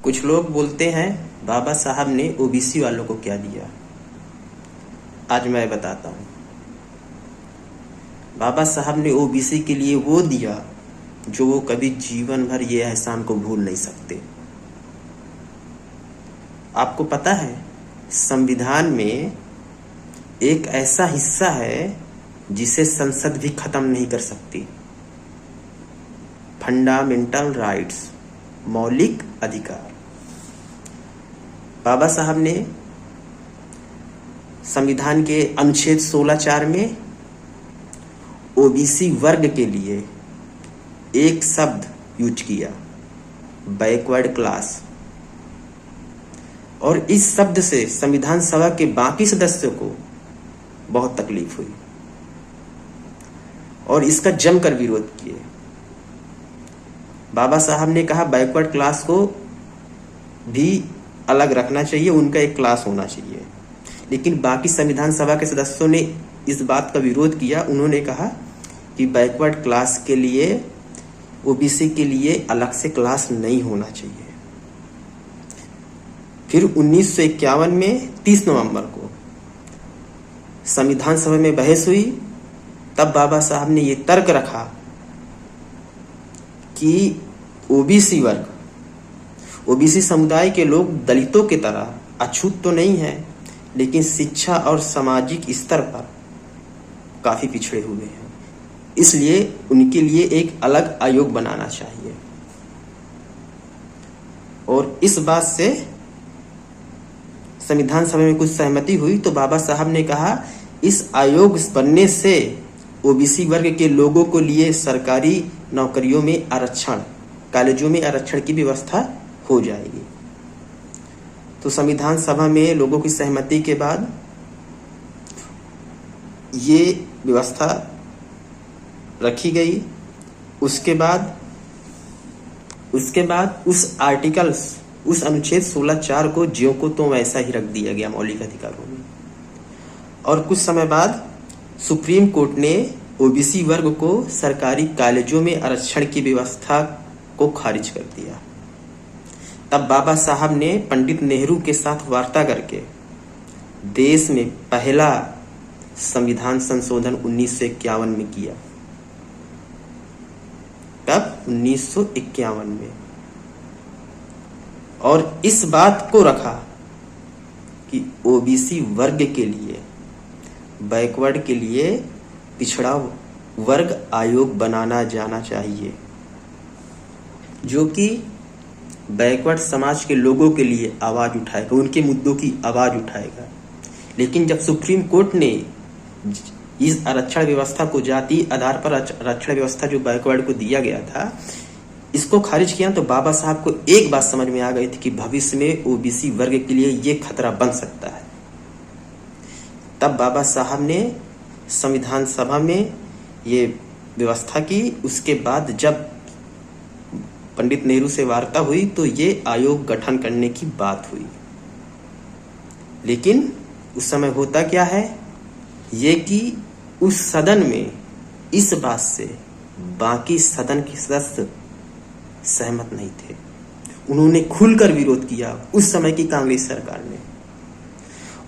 कुछ लोग बोलते हैं बाबा साहब ने ओबीसी वालों को क्या दिया। आज मैं बताता हूँ। बाबा साहब ने ओबीसी के लिए वो दिया जो वो कभी जीवन भर ये एहसान को भूल नहीं सकते। आपको पता है, संविधान में एक ऐसा हिस्सा है जिसे संसद भी खत्म नहीं कर सकती। फंडामेंटल राइट्स, मौलिक अधिकार। बाबा साहब ने संविधान के अनुच्छेद 16(4) में ओबीसी वर्ग के लिए एक शब्द यूज किया, बैकवर्ड क्लास। और इस शब्द से संविधान सभा के बाकी सदस्यों को बहुत तकलीफ हुई और इसका जमकर विरोध किए। बाबा साहब ने कहा बैकवर्ड क्लास को भी अलग रखना चाहिए, उनका एक क्लास होना चाहिए। लेकिन बाकी संविधान सभा के सदस्यों ने इस बात का विरोध किया। उन्होंने कहा कि बैकवर्ड क्लास के लिए, ओबीसी के लिए अलग से क्लास नहीं होना चाहिए। फिर 1951 में 30 नवंबर को संविधान सभा में बहस हुई। तब बाबा साहब ने यह तर्क रखा कि ओबीसी वर्ग, ओबीसी समुदाय के लोग दलितों की तरह अछूत तो नहीं है, लेकिन शिक्षा और सामाजिक स्तर पर काफी पिछड़े हुए हैं, इसलिए उनके लिए एक अलग आयोग बनाना चाहिए। और इस बात से संविधान सभा में कुछ सहमति हुई। तो बाबा साहब ने कहा इस आयोग बनने से ओबीसी वर्ग के लोगों को लिए सरकारी नौकरियों में आरक्षण, कॉलेजों में आरक्षण की व्यवस्था हो जाएगी। तो संविधान सभा में लोगों की सहमति के बाद ये व्यवस्था रखी गई। उसके बाद उस आर्टिकल्स, उस अनुच्छेद 16(4) को ज्यों को तो वैसा ही रख दिया गया मौलिक अधिकारों में। और कुछ समय बाद सुप्रीम कोर्ट ने ओबीसी वर्ग को सरकारी कॉलेजों में आरक्षण की व्यवस्था को खारिज कर दिया। तब बाबा साहब ने पंडित नेहरू के साथ वार्ता करके देश में पहला संविधान संशोधन 1951 में किया। तब 1951 में, और इस बात को रखा कि ओबीसी वर्ग के लिए, बैकवर्ड के लिए पिछड़ा वर्ग आयोग बनाना जाना चाहिए, जो कि बैकवर्ड समाज के लोगों के लिए आवाज उठाएगा, उनके मुद्दों की आवाज उठाएगा। लेकिन जब सुप्रीम कोर्ट ने इस आरक्षण व्यवस्था को, जाति आधार पर आरक्षण व्यवस्था जो बैकवर्ड को दिया गया था, इसको खारिज किया, तो बाबा साहब को एक बात समझ में आ गई थी कि भविष्य में ओबीसी वर्ग के लिए यह खतरा बन सकता है। तब बाबा साहब ने संविधान सभा में ये व्यवस्था की। उसके बाद जब पंडित नेहरू से वार्ता हुई तो ये आयोग गठन करने की बात हुई। लेकिन उस समय होता क्या है, ये कि उस सदन में इस बात से बाकी सदन के सदस्य सहमत नहीं थे। उन्होंने खुलकर विरोध किया उस समय की कांग्रेस सरकार ने,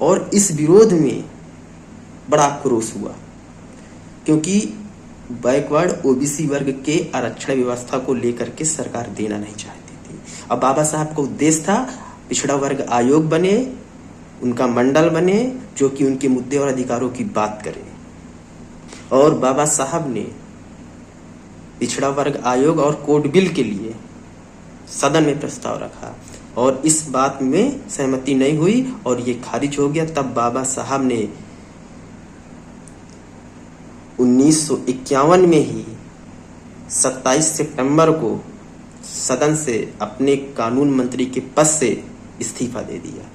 और इस विरोध में बड़ा आक्रोश हुआ, क्योंकि बैकवर्ड ओबीसी वर्ग के आरक्षण व्यवस्था को लेकर के सरकार देना नहीं चाहती थी। अब बाबा साहब का उद्देश्य था पिछड़ा वर्ग आयोग बने, उनका मंडल बने, जो कि उनके मुद्दे और अधिकारों की बात करे। और बाबा साहब ने पिछड़ा वर्ग आयोग और कोड बिल के लिए सदन में प्रस्ताव रखा, और इस बात में सहमति नहीं हुई और ये खारिज हो गया। तब बाबा साहब ने 1951 में ही 27 सितंबर को सदन से अपने कानून मंत्री के पद से इस्तीफा दे दिया।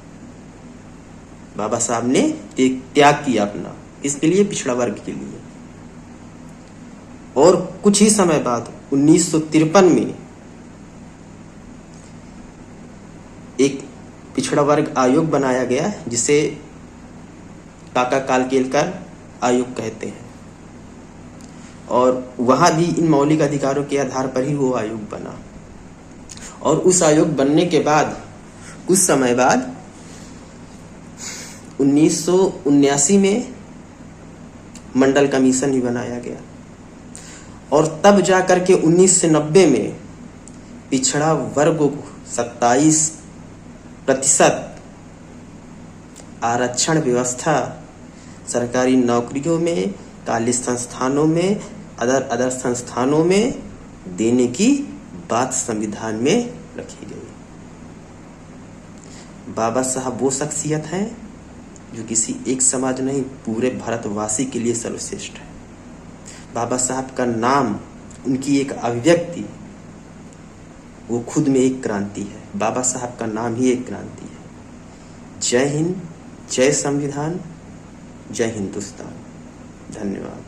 बाबा साहब ने एक त्याग किया अपना, इसके लिए, पिछड़ा वर्ग के लिए। और कुछ ही समय बाद 1953 में एक पिछड़ा वर्ग आयोग बनाया गया, जिसे काका कालकेलकर आयोग कहते हैं, और वहां भी इन मौलिक अधिकारों के आधार पर ही वो आयोग बना। और उस आयोग बनने के बाद कुछ समय बाद 1979 में मंडल कमीशन भी बनाया गया और तब जाकर के 1990 में पिछड़ा वर्ग को 27% आरक्षण व्यवस्था सरकारी नौकरियों में, कॉलेज संस्थानों में, अदर संस्थानों में देने की बात संविधान में रखी गई। बाबा साहब वो शख्सियत हैं जो किसी एक समाज नहीं, पूरे भारतवासी के लिए सर्वश्रेष्ठ है। बाबा साहब का नाम, उनकी एक अभिव्यक्ति, वो खुद में एक क्रांति है। बाबा साहब का नाम ही एक क्रांति है। जय हिंद, जय संविधान, जय हिंदुस्तान। धन्यवाद।